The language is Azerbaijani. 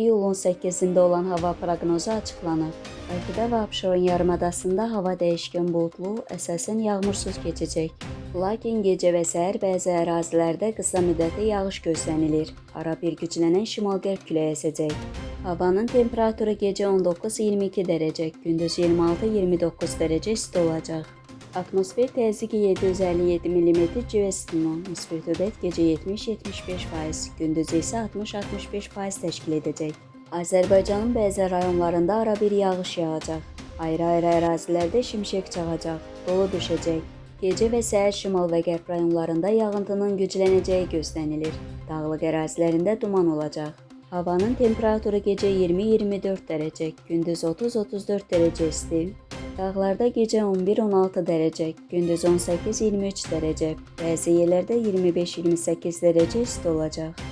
iyulun 8'inde olan hava proqnozu açıqlanıb. Bakıda və Abşeron yarımadasında hava dəyişkən buludlu, əsasən yağmursuz keçəcək. Lakin gecə və səhər bəzi ərazilərdə qısa müddətli yağış gözlənilir. Ara bir güclənən şimal-qərb küləyi əsəcək. Havanın temperaturu gecə 19-22 dərəcə, gündüz 26-29 dərəcə isti olacaq. Atmosfer təzyiqi 757 mm civestino, nisbi rütubət gecə 70-75%, gündüz isə 60-65% təşkil edəcək. Azərbaycanın bəzi rayonlarında ara bir yağış yağacaq. Ayrı-ayrı ərazilərdə şimşək çağacaq, dolu düşəcək. Gecə və səhər şimal və qərb rayonlarında yağıntının güclənəcəyi gözlənilir. Dağlıq ərazilərində duman olacaq. Havanın temperaturu gecə 20-24 dərəcə, gündüz 30-34 dərəcə isti. Dağlarda gecə 11-16 dərəcə, gündüz 18-23 dərəcə, bəzi yerlərdə 25-28 dərəcə isti olacaq.